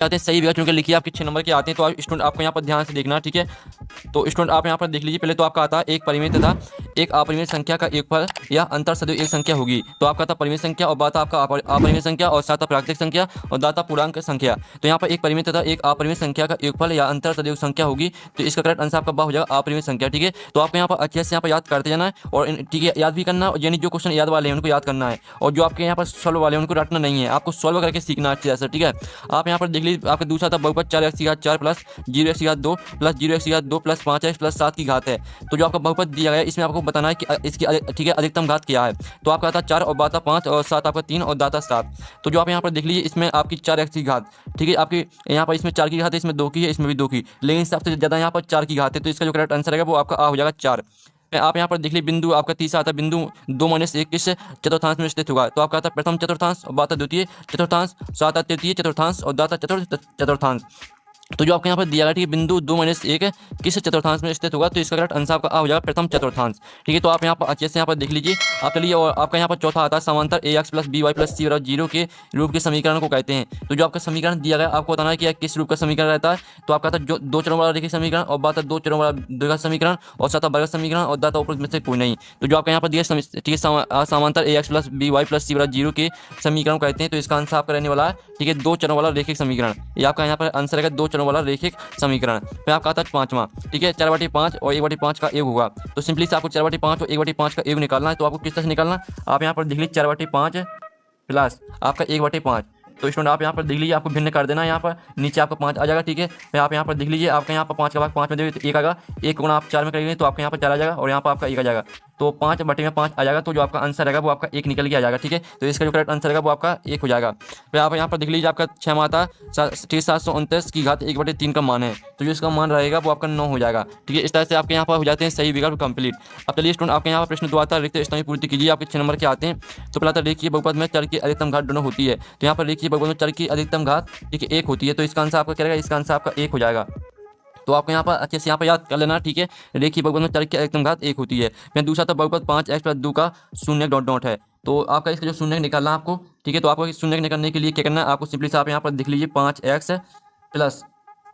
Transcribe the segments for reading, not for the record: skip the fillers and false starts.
आते हैं सही विकल्प चुनकर लिखिए। आपके 6 नंबर के आते हैं, तो आप स्टूडेंट आपको यहाँ पर ध्यान से देखना, ठीक है। तो स्टूडेंट आप यहाँ पर देख लीजिए। पहले तो आपका आता है एक परिमित तथा एक अपरिमित संख्या का योगफल या अंतर सदैव एक संख्या होगी। तो आपका था परिमित संख्या और बाता आपका अपरिमित संख्या और साता प्राकृतिक संख्या और दाता पूर्णांक संख्या। तो यहाँ पर एक परिमित तथा एक अपरिमित संख्या का योगफल या अंतर सदैव संख्या होगी। तो इसका करेक्ट आंसर आपका हो जाएगा अपरिमित संख्या, ठीक है। तो आपको यहाँ पर अच्छे से यहाँ पर याद करते जाना है और ठीक है याद भी करना है, यानी जो क्वेश्चन याद वाले हैं उनको याद करना है और जो आपके यहाँ पर सॉल्व वाले हैं उनको रटना नहीं है, आपको सॉल्व करके सीखना अच्छे से, ठीक है। आप यहाँ पर देख लीजिए आपका दूसरा था बहुपद 4x की घात 4 प्लस 0x की घात 2 प्लस 0x की घात 2 प्लस 5x प्लस 7 की घात है। तो जो आपका बहुपद दिया गया है इसमें आपको बताना है कि इसकी ठीक है अधिकतम घात क्या है। तो आपका आता 4 और बाता 5 और 7 आपका 3 और दाता 7। तो जो आप यहाँ पर देख लीजिए इसमें आपकी 4x की घात, ठीक है, आपकी यहाँ पर इसमें 4 की घात है, इसमें 2 की है, इसमें भी 2 की, लेकिन सबसे ज़्यादा यहाँ पर 4 की घात है। तो इसका जो करेक्ट आंसर है वो आपका आ हो जाएगा 4। आप यहाँ पर देख लीजिए बिंदु आपका तीसरा आता है बिंदु 2-1 किस चतुर्थांश में स्थित होगा। तो आपका आता प्रथम चतुर्थांश और बाता द्वितीय चतुर्थांश, साता तृतीय चतुर्थांश और दाता चतुर्थ चतुर्थांश। तो जो आपके यहाँ पर दिया गया, ठीक है, बिंदु 2-1 किस चतुर्थांश में स्थित होगा। तो इसका करेक्ट आंसर आपका आ हो जाएगा प्रथम चतुर्थांश, ठीक है। तो आप यहाँ पर अच्छे से यहाँ पर देख लीजिए। आप चलिए और आपका यहाँ पर चौथा आता है समांतर ax plus by plus c बराबर 0 के रूप के समीकरण को कहते हैं। तो जो आपका समीकरण दिया गया आपको बताना है कि किस रूप का समीकरण रहता है। तो आपका था जो 2 चरों वाला रेखीय समीकरण और बात 2 चरों वाला द्विघात समीकरण और साता वर्ग समीकरण और दाता उपरोक्त में से कोई नहीं। तो जो आपका यहाँ पर दिया ठीक है समांतर ax plus by plus c बराबर 0 के समीकरण को कहते हैं। तो इसका आंसर आपका रहने वाला है, ठीक है, 2 चरों वाला रेखिक समीकरण। ये आपका यहाँ पर आंसर रहेगा 2 चरों वाला रेखिक समीकरण। फिर आपका आता है पांचवा, ठीक है, 4/5 और 1/5 का योग होगा। तो सिंपली से आपको 4/5 और 1/5 का योग निकालना है। तो आपको किस तरह से निकालना, आप यहाँ पर देख लीजिए 4/5 प्लस आपका 1/5। तो स्टूडेंट आप यहाँ पर देख लीजिए आपको भिन्न कर देना है, यहाँ पर नीचे आपका 5 आ जाएगा, ठीक है। फिर आप यहाँ पर देख लीजिए आपका यहाँ पर 5 का भाग 5 में देंगे तो 1 आएगा, 1 गुणा आप 4 में करेंगे तो आपका यहाँ पर 4 आ जाएगा और यहाँ पर आपका 1 आ जाएगा। तो 5/5 आ जाएगा। तो जो आपका आंसर रहेगा वो आपका 1 निकल के आ जाएगा, ठीक है। तो इसका जो करेक्ट आंसर रहेगा वो आपका 1 हो जाएगा। फिर आप यहाँ पर देख लीजिए आपका 6 माता 729 की घात 1/3 का मान है। तो जो इसका मान रहेगा वो आपका 9 हो जाएगा, ठीक है। इस तरह से आपके यहाँ पर हो जाते हैं सही विकल्प कंप्लीट। अब चलिए स्टूडेंट आपके यहाँ पर प्रश्न 2 आता है रिक्त स्थान की पूर्ति कीजिए। आपके 6 नंबर के आते हैं। तो पहला था रेखीय बहुपद में चर की अधिकतम घात दोनों होती है। तो यहाँ पर रेखीय बहुपद में चर की अधिकतम घात, ठीक है, 1 होती है। तो इसका आंसर आपका क्या रहेगा, इसका आंसर आपका 1 हो जाएगा। तो आपको यहाँ पर अच्छे से यहाँ पर याद कर लेना, ठीक है। रेखीय बहुपद में चर की अधिकतम घात 1 होती है। फिर दूसरा था बहुपद 5x प्लस 2 का शून्य डॉट डॉट है। तो आपका इसका जो शून्य निकालना है आपको, ठीक है। तो आपको शून्य निकालने के लिए क्या करना है, आपको सिंपली से आप यहाँ पर देख लीजिए 5x प्लस,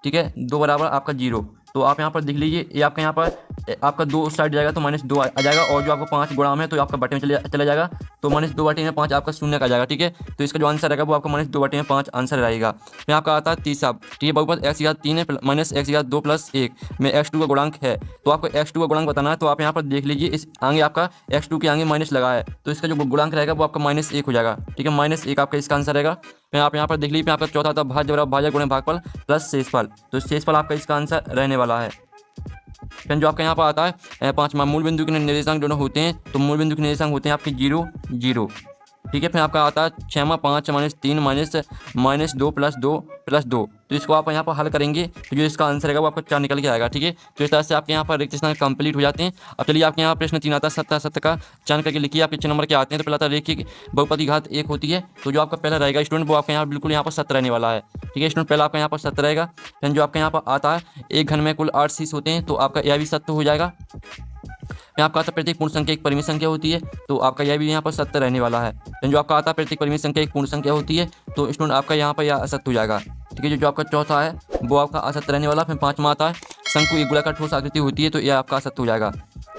ठीक है, 2 बराबर आपका 0। तो आप यहाँ पर देख लीजिए ये आपका यहाँ पर आपका 2 साइड जाएगा तो -2 आ जाएगा और जो आपका 5 गुणाम है तो आपका बटे में चला जाएगा। तो -2/5 आपका शून्य का जाएगा, ठीक है। तो इसका जो आंसर रहेगा वो आपका -2/5 आंसर रहेगा। फिर आपका आता है तीसरा, ठीक है, बहुपद x की घात 3 है -x की घात 2 प्लस 1 में x2 का गुणांक है। तो आपको x2 का गुणांक बताना है। तो आप यहाँ पर देख लीजिए इस आगे आपका x2 के आगे माइनस लगा है। तो इसका जो गुणांक रहेगा वो आपका -1 हो जाएगा, ठीक है, -1 आपका इसका आंसर रहेगा। फिर आप यहाँ पर देख लीजिए आपका चौथा था भाज्य बराबर भाजक गुणे भागफल प्लस शेषफल। तो शेषफल आपका इसका आंसर रहने वाला है। फिर जो आपका यहाँ पर आता है 5वां मूल बिंदु के निर्देशांक दोनों होते हैं। तो मूल बिंदु के निर्देशांक होते हैं आपके 0 0, ठीक है। फिर आपका आता है 6वां 5 -3 -2 प्लस 2 प्लस 2। तो इसको आप यहाँ पर हल करेंगे तो जो इसका आंसर रहेगा वो आपका 4 निकल के आएगा, ठीक है। तो इस तरह से आपके यहाँ पर रिक्त स्थान कंप्लीट हो जाते हैं। अब चलिए आपके यहाँ प्रश्न 3 आता है 70 का चयन करके लिखिए। आपके 6 नंबर के आते हैं। तो पहला था रेखीय बहुपद की घात 1 होती है। तो जो आपका पहला रहेगा स्टूडेंट वो आपके यहाँ बिल्कुल यहाँ पर 7 रहने वाला है, ठीक है स्टूडेंट। पहला आपका यहाँ पर 7 रहेगा। फिर जो आपके यहाँ पर आता है एक घन में कुल 8 शीश होते हैं। तो आपका यह भी 7 हो जाएगा। फिर आपका आता प्रत्येक पूर्ण संख्या एक परिमित संख्या होती है। तो आपका यह भी यहाँ पर 7 रहने वाला है। फिर जो आपका आता प्रत्येक परिमित संख्या एक पूर्ण संख्या होती है। तो स्टूडेंट आपका यहाँ पर यह असत्य हो जाएगा, ठीक है। जो आपका चौथा है वो आपका असत्य रहने वाला। फिर 5वां आता है शंकु एक गोलाकार ठोस आकृति होती है। तो यह आपका असत्य हो जाएगा।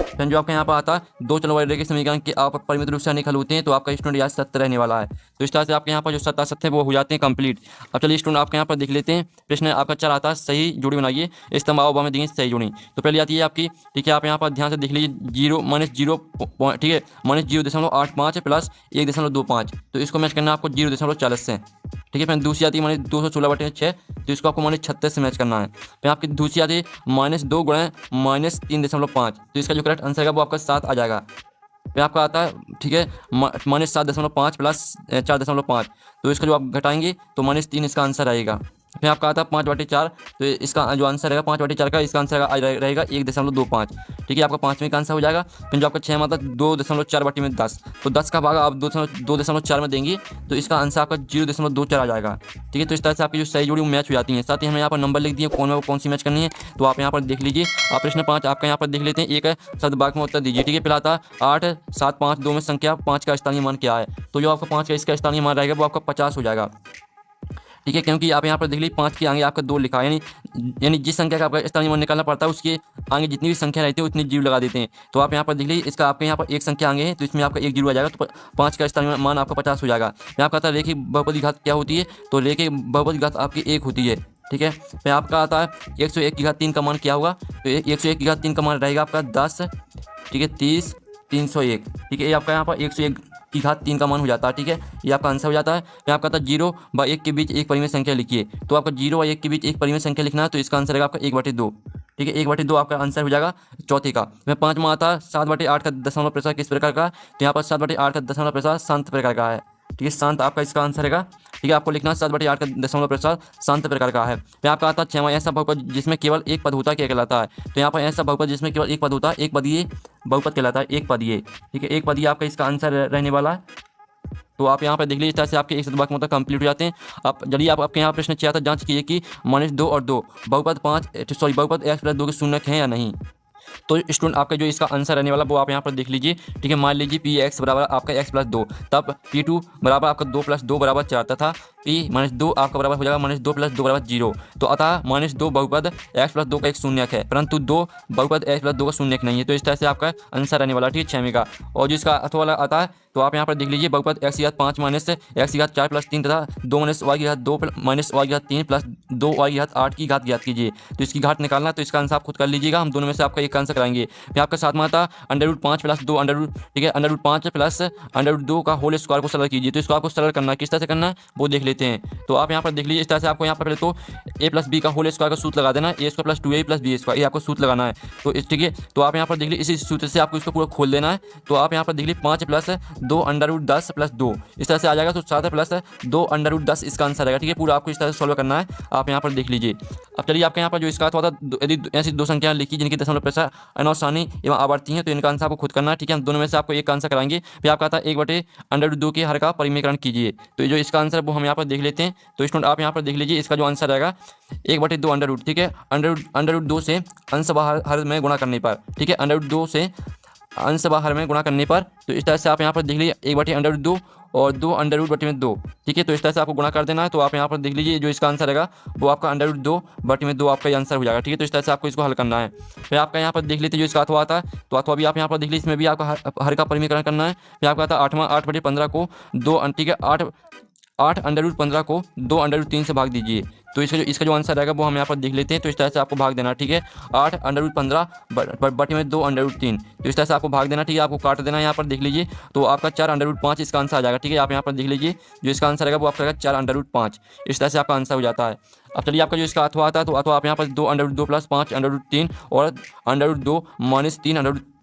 फिर जो आपके यहाँ पर आता है 2 चरों वाले रेखीय समीकरण के आप परिमित रूप से अनेक हल होते हैं। तो आपका स्टूडेंट यहाँ 7 रहने वाला है। तो इस तरह से आपके यहाँ पर जो 7 असत्य है वो हो जाते हैं कंप्लीट। अब चलिए स्टूडेंट आपके यहाँ पर देख लेते हैं प्रश्न आपका 4 आता है सही जोड़ी बनाइए। स्तंभ में देंगे सही जोड़ी। तो पहले आती है आपकी, ठीक है, आप यहाँ पर ध्यान से देख लीजिए 0 -0, ठीक है, -0.85 प्लस 1.25। तो इसको मैच करना है आपको 0.40 से, ठीक है। फिर दूसरी आती है -216/6। तो इसको आपको -36 से मैच करना है। फिर आपकी दूसरी आती है -2 गुणा -3.5। तो इसका जो करेक्ट आंसर है वो आपका 7 आ जाएगा। फिर आपका आता है, ठीक है, -7.5 प्लस 4.5। तो इसका जो आप घटाएंगे तो -3 इसका आंसर आएगा। फिर आपका आता है 5/4। तो इसका जो आंसर रहेगा 5/4 का इसका आंसर रहेगा 1.25, ठीक है। आपका 5वें का आंसर हो जाएगा। फिर जो आपका 6 आता 2.4/10। तो 10 का भाग आप 2.4 में देंगे तो इसका आंसर आपका 0.24 आ जाएगा, ठीक है। तो इस तरह से आपकी जो सही जोड़ी मैच हो जाती है। साथ ही हमने यहाँ पर नंबर लिख दिए कौन में वो कौन सी मैच करनी है। तो आप यहाँ पर देख लीजिए। आप प्रश्न 5 आपका यहाँ पर देख लेते हैं। एक शब्द वाक्य में उत्तर दीजिए, ठीक है। पहला था 8 7 5 2 में संख्या 5 का स्थानीय मान क्या है। तो जो आपका 5 का इसका स्थानीय मान रहेगा वो आपका 50 हो जाएगा, ठीक है, क्योंकि आप यहाँ पर देख लीजिए 5 के आगे आपका 2 लिखा है, यानी जिस संख्या का आपका स्थानीय मान निकालना पड़ता है उसके आगे जितनी भी संख्या रहती है उतनी जीरो लगा देते हैं। तो आप यहाँ पर देख लीजिए इसका आपके यहाँ पर एक संख्या आगे है तो इसमें आपका एक जीरो आ जाएगा, तो 5 का स्थानीय मान आपका 50 हो जाएगा। मैं आपका आता है रेखीय बहुपद की घात क्या होती है, तो रेखीय बहुपद की घात आपकी 1 होती है। ठीक है, फिर आपका आता है 101 की घात 3 का मान क्या होगा, तो 101 की घात 3 का मान रहेगा आपका 10, ठीक है, 30, 301। ठीक है, ये आपका यहाँ पर 101 की घात 3 का मान हो जाता है। ठीक है, ये आपका आंसर हो जाता है। फिर आपका आता है 0 व 1 के बीच एक परिमेय संख्या लिखिए, तो आपका 0 व 1 के बीच एक परिमेय संख्या लिखना है, तो इसका आंसर रहेगा आपका 1/2। ठीक है, 1/2 आपका आंसर हो जाएगा चौथे का। मैं 5 में आता है 7/8 का दशमलव प्रसार किस प्रकार का, तो यहाँ पर 7/8 का दशमलव प्रसार शांत प्रकार का है। ठीक है, शांत आपका इसका आंसर रहेगा। ठीक है, आपको लिखना है 7/8 का दशमलव प्रसार शांत प्रकार का है। फिर आपका आता है 6वां ऐसा बहुपद जिसमें केवल एक पद होता है क्या कहलाता है, तो यहाँ पर ऐसा बहुपद जिसमें केवल एक पद होता है एक पदीय बहुपद कहलाता है, एक पदीय। ठीक है, एक पदीय आपका इसका आंसर रहने वाला है। तो आप यहाँ पर देख लीजिए इस तरह से आपके 1 वाक्य मतलब कंप्लीट हो जाते हैं। आप चलिए आपके यहाँ प्रश्न चाहता जांच कीजिए कि -2 और 2 बहुपद बहुपद x+2 के शून्यक हैं या नहीं। तो स्टूडेंट आपका जो इसका आंसर रहने वाला वो आप यहाँ पर देख लीजिए। ठीक है, मान लीजिए Px बराबर आपका x+2, तब P2 बराबर आपका 2 + 2 = 4 तथा P-2 आपका बराबर हो जाएगा -2 + 2 = 0। तो अतः -2 बहुपद x+2 का एक शून्यक है, परंतु 2 बहुपद x+2 का शून्यक नहीं है। तो इस तरह से आपका आंसर रहने वाला। ठीक है, 6वें का। और जो इसका अथवा वाला आता है तो आप यहाँ पर देख लीजिए बहुपद x5 - x4 + 3 तथा 2 - y2 - y3 प्लस 2 y8 की घात ज्ञात कीजिए। तो इसकी घात निकालना, तो इसका आंसर आप खुद कर लीजिएगा, हम दोनों में से आपका एक आंसर कराएंगे। फिर आपका 7वां आता √5 + 2 ठीक है, √5 प्लस √2 का होल स्क्वायर को सरल कीजिए। तो इसको आपको सरल करना है, किस तरह से करना है वो देख लेते हैं। तो आप यहाँ पर देख लीजिए इस तरह से आपको यहाँ पर पहले तो a + b का होल स्क्वायर का सूत्र लगा देना है, a² + 2a + b², ये आपको सूत्र लगाना है। तो ठीक है, तो आप यहाँ पर देख लीजिए इसी सूत्र से आपको इसको पूरा खोल देना है। तो आप यहाँ पर देख लीजिए 5 + 2 √10 + 2 इस तरह से आ जाएगा, तो 7 + 2 √10 इसका आंसर आएगा। ठीक है, पूरा आपको इस तरह से सॉल्व करना है, आप यहाँ पर देख लीजिए। अब चलिए आपके यहाँ पर जो इसका था यदि ऐसी 2 संख्याएं लिखी जिनकी दशमलव प्रसार अनौसानी एवं आवर्ती हैं, तो इनका आंसर आपको खुद करना है। ठीक है, हम दोनों में से आपको एक आंसर कराएंगे। फिर आपका आता है 1/√2 के हर का परिमेयकरण कीजिए। तो जो इसका आंसर है वो हम यहाँ पर देख लेते हैं। तो स्टूडेंट आप यहाँ पर देख लीजिए इसका जो आंसर रहेगा 1/2 ठीक है, √2 से अंश व हर में गुणा करने पर। ठीक है, √2 से अंश व हर में गुणा करने पर, तो इस तरह से आप यहाँ पर देख लीजिए 1/√2 और 2 ठीक है, तो इस तरह से आपको गुणा कर देना है। तो आप यहाँ पर देख लीजिए जो इसका आंसर रहेगा वो आपका √2/2 आपका आंसर हो जाएगा। ठीक है, तो इस तरह से आपको इसको हल करना है। फिर आपका यहाँ पर देख लेते जो इसका अथवा आता है, तो अथवा भी आप यहाँ पर देख लीजिए, इसमें भी आपका हर का परिमेयकरण करना है। फिर आपका आता है 8/15 को 2 ठीक है 8/15 को 2/3 से भाग दीजिए। तो इसका जो आंसर रहेगा वो हम यहाँ पर देख लेते हैं। तो इस तरह से आपको भाग देना। ठीक है, 8/15 / 2/3, तो इस तरह से आपको भाग देना। ठीक है, आपको काट देना, यहाँ पर देख लीजिए। तो आपका 4/5 इसका आंसर आ जाएगा। ठीक है, आप यहाँ पर देख लीजिए जो इसका आंसर रहेगा वो आपका रहेगा 4/5। इस तरह से आपका आंसर हो जाता है। अब चलिए आपका जो इसका अथवा आता है, तो अथवा आप यहाँ पर 2/2 + 5/3 और √2 -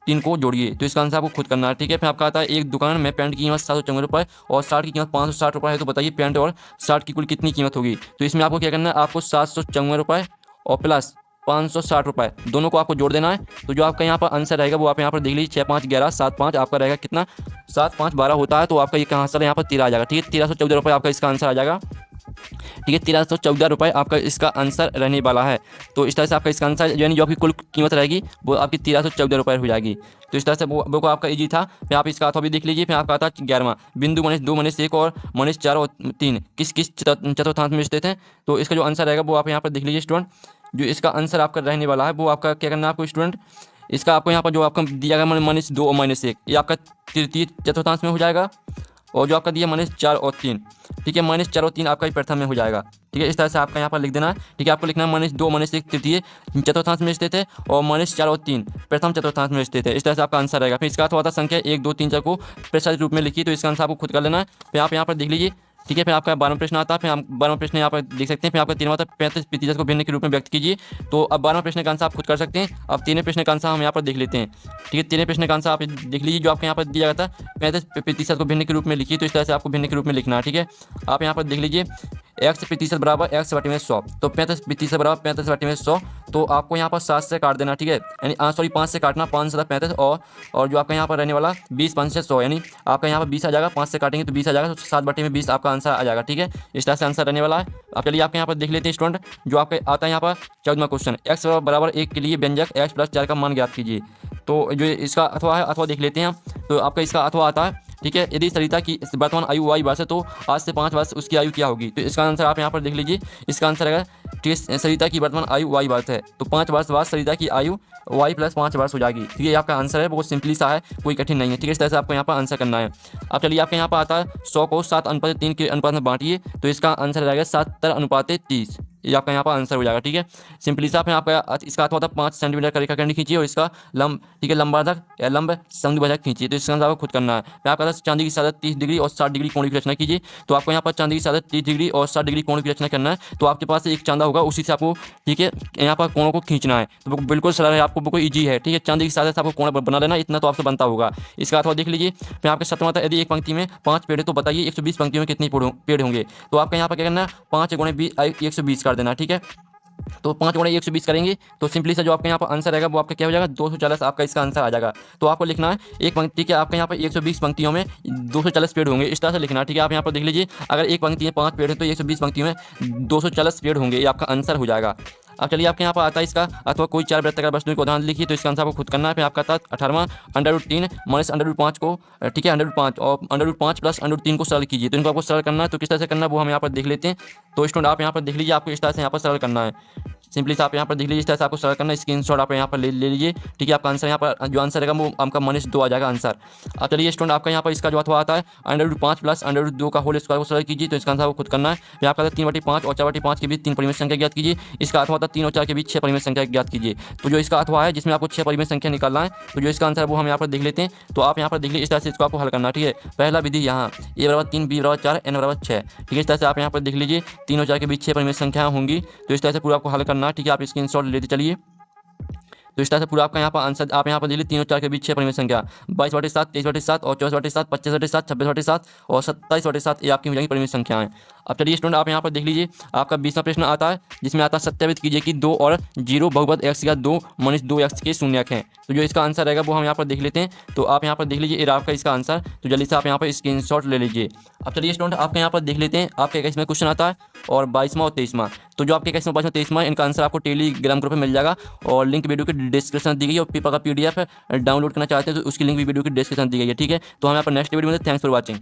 3 को जोड़िए। तो इसका आंसर आपको खुद करना है। ठीक है, फिर आपका आता है एक दुकान में पैंट की कीमत 754 रुपये और शर्ट की कीमत 560 रुपये है, तो बताइए पैंट और शर्ट की कुल कितनी कीमत होगी। तो इसमें आपको क्या करना है, आपको 754 रुपये और प्लस 560 रुपये दोनों को आपको जोड़ देना है। तो जो आपका यहाँ पर आंसर रहेगा वो आप यहाँ पर देख लीजिए 6 5 11 7 5 आपका रहेगा कितना, 7 5 12 होता है। तो आपका ये आंसर यहाँ पर 13 आ जाएगा। ठीक है, 1314 रुपये आपका इसका आंसर आ जाएगा। ठीक है, 1314 रुपये आपका इसका आंसर रहने वाला है। तो इस तरह से आपका इसका आंसर यानी जो आपकी कुल कीमत रहेगी वो आपकी 1314 रुपये हो जाएगी। तो इस तरह से वो को आपका इजी था। फिर आप इसका अथवा भी देख लीजिए। फिर आपका आता है 11वां बिंदु -2 -1 और -4 और 3 किस चतुर्थांश में स्थित हैं। तो इसका जो आंसर रहेगा वो आप यहाँ पर देख लीजिए स्टूडेंट। जो इसका आंसर आपका रहने वाला है वो आपका क्या करना है आपको स्टूडेंट, इसका आपको यहाँ पर जो आपका दिया गया -2 और -1 ये आपका तृतीय चतुर्थांश में हो जाएगा। और जो आपका दिया -4 और 3, ठीक है, -4 और 3 आपका प्रथम में हो जाएगा। ठीक है, इस तरह से आपका यहाँ पर लिख देना है। ठीक है, आपको लिखना है -2 -1 तृतीय चतुर्थांश में स्थित है और -4 और 3 प्रथम चतुर्थांश में स्थित है। इस तरह से आपका आंसर रहेगा। फिर इसका अथवा संख्या 1 2 3 4 को प्रसारित रूप में लिखिए। तो इसका आंसर आपको खुद कर लेना है। फिर आप यहाँ पर देख लीजिए। ठीक है, फिर आपका 12वां प्रश्न आता है। फिर आप 12वां प्रश्न यहाँ पर देख सकते हैं। फिर आपका 13वां आता है 35% को भिन्न के रूप में व्यक्त कीजिए। तो अब 12वां प्रश्न का आंसर आप खुद कर सकते हैं। अब 13वें प्रश्न का आंसर हम यहाँ पर देख लेते हैं। ठीक है, 13वें प्रश्न का आंसर आप देख लीजिए। जो आपको यहाँ पर दिया जाता है 35% को भिन्न के रूप में लिखिए। तो इस तरह से आपको भिन्न के रूप में लिखना है। ठीक है, आप यहाँ पर देख लीजिए x% बराबर x/100। तो 35% बराबर 35/100। तो आपको यहाँ पर 7 से काट देना। ठीक है, यानी 5 से काटना, 5 7 35 और जो आपका यहाँ पर रहने वाला 20 5 से 100 यानी आपका यहाँ पर 20 आ जाएगा। 5 से काटेंगे तो 20 आ जाएगा। तो 7/20 आपका आंसर आ जाएगा। ठीक है, इस तरह से आंसर रहने वाला है। अब चलिए आपके यहाँ पर देख लेते हैं स्टूडेंट। जो आपका आता है यहाँ पर 14वां क्वेश्चन x बराबर 1 के लिए व्यंजक x + 4 का मान ज्ञात कीजिए। तो जो इसका अथवा है अथवा देख लेते हैं हम। तो आपका इसका अथवा आता है ठीक है। यदि सरिता की वर्तमान आयु y वर्ष है तो आज से 5 वर्ष उसकी आयु क्या होगी। तो इसका आंसर आप यहाँ पर देख लीजिए। इसका आंसर है सरिता की वर्तमान आयु y वर्ष है तो 5 वर्ष बाद सरिता की आयु y + 5 वर्ष हो जाएगी। ठीक है, ये आपका आंसर है, बहुत सिंपली सा है, कोई कठिन नहीं है। ठीक है, इस तरह से आपको यहाँ पर आंसर करना है। अब चलिए आपके यहाँ पर आता है 100 को 7:3 के अनुपात में बांटिए। तो इसका आंसर हो जाएगा 70:30। ये आपका यहाँ पर आंसर हो जाएगा। ठीक है, सिंपली सा यहाँ पर इसका अर्थ होता है 5 सेंटीमीटर का रेखाखंड खींचिए और इसका लंब, ठीक है, लंबार्धक या लंब समद्विभाजक खींचिए। तो इसका आंसर आपको खुद करना है। मैं आपका चांदी की सादत 30 डिग्री और 60 डिग्री कोण की रचना कीजिए। तो आपको यहाँ पर चांदी की सादत 30 डिग्री और 60 डिग्री कोण की रचना करना है। तो आपके पास एक चांदा होगा, उसी से आपको, ठीक है, यहाँ पर कोणों को खींचना है। तो बिल्कुल सरल है, आपको बिल्कुल ईजी है। ठीक है, चांदी की सादत से आपको कोण बना लेना, इतना तो आपसे बनता होगा। इसका अर्थ देख लीजिए। मैं आपके सप्तम आता, यदि एक पंक्ति में 5 पेड़ है तो बताइए 120 पंक्तियों में कितनी पेड़ होंगे। तो आपका यहाँ पर क्या करना है, 5 × 120 कर देना। ठीक है, तो 5 × 120 करेंगे तो सिंपली से जो आपके यहाँ पर आंसर आएगा वो आपका क्या हो जाएगा, 240 आपका इसका आंसर आ जाएगा। तो आपको लिखना है एक पंक्ति के आपके यहाँ पर 120 पंक्तियों में 240 पेड़ होंगे, इस तरह से लिखना है। ठीक है, आप यहाँ पर देख लीजिए, अगर एक पंक्ति में 5 पेड़ है तो 120 पंक्तियों में 240 पेड़ होंगे, ये आपका आंसर हो जाएगा। अब चलिए आपके यहाँ पर आता है इसका, अथवा कोई 4 वृत्ताकार वस्तु को उदाहरण लिखिए। तो इसका आंसर आपको खुद करना है। फिर आपका आता है 18वां √3 माइनस √5 को, ठीक है, √5 और √5 + √3 को सरल कीजिए। तो इनको आपको सरल करना है। तो किस तरह से करना है वो हम यहाँ पर देख लेते हैं। तो स्टूडेंट आप यहाँ पर देख लीजिए, आपको इस तरह से यहाँ पर सरल करना है। सिंपली से आप यहाँ पर देख लीजिए, इस तरह से आपको सरल करना है। स्क्रीनशॉट आप यहाँ पर ले लीजिए। ठीक है, आपका आंसर यहाँ पर जो आंसर रहेगा वो आपका -2 आ जाएगा आंसर। अब चलिए स्टूडेंट आपका यहाँ पर इसका जो अथवा आता है √5 + √2 का होल स्क्वायर को सरल कीजिए। तो इसका आंसर आपको खुद करना है। फिर आपका 3/5 और 4/5 के बीच 3 परिमेय संख्या ज्ञात कीजिए। इसका अथवा आता है 3 और 4 के बीच 6 परिमेय संख्या ज्ञात कीजिए। तो जो इसका अथवा है जिसमें आपको 6 परिमेय संख्या निकालना है, तो जो इसका आंसर है वो हम यहाँ पर देख लेते हैं। तो आप यहाँ पर देख लीजिए, इस तरह से इसको आपको हल करना है। ठीक है, पहला विधि यहाँ a = 3, b = 4, n = 6। ठीक है, इस तरह से आप यहाँ पर देख लीजिए 3 और 4 के बीच 6 परिमेय संख्या होंगी। तो इस तरह से पूरा आपको हल करना है। ठीक है, आप स्क्रीनशॉट लेते चलिए। तो इस तरह से पूरा आपका यहाँ पर आंसर आप यहाँ पर देख लीजिए 3 और 4 के बीच 6 परिमेय संख्या 22/7, 23/7 और 24/7, 25/7, 26/7 और 27/7 ये आपकी हो जाएंगी परिमेय संख्याएं। अब चलिए स्टूडेंट आप यहाँ पर देख लीजिए, आपका 20वां प्रश्न आता है जिसमें आता है सत्यापित कीजिए कि 2 और 0 बहुपद x का 2 - 2x के शून्यक हैं। तो जो इसका आंसर रहेगा वो हम यहाँ पर देख लेते हैं। तो आप यहाँ पर देख लीजिए, ये आपका इसका आंसर। तो जल्दी से आप यहाँ पर स्क्रीनशॉट ले लीजिए। अब चलिए स्टूडेंट आपके यहाँ पर देख लेते हैं, आपके 21वां क्वेश्चन आता है और 22वां और 23वां। तो जो आपके 21वां, 22वां, 23वां इनका आंसर आपको टेलीग्राम ग्रुप में मिल जाएगा और लिंक वीडियो के डिस्क्रिप्शन दी गई है। और पेपर का PDF डाउनलोड करना चाहते हैं तो उसकी लिंक भी वीडियो की डिस्क्रिप्शन दी गई है। ठीक है, तो हम यहाँ पर नेक्स्ट वीडियो में, थैंक्स फॉर वॉचिंग।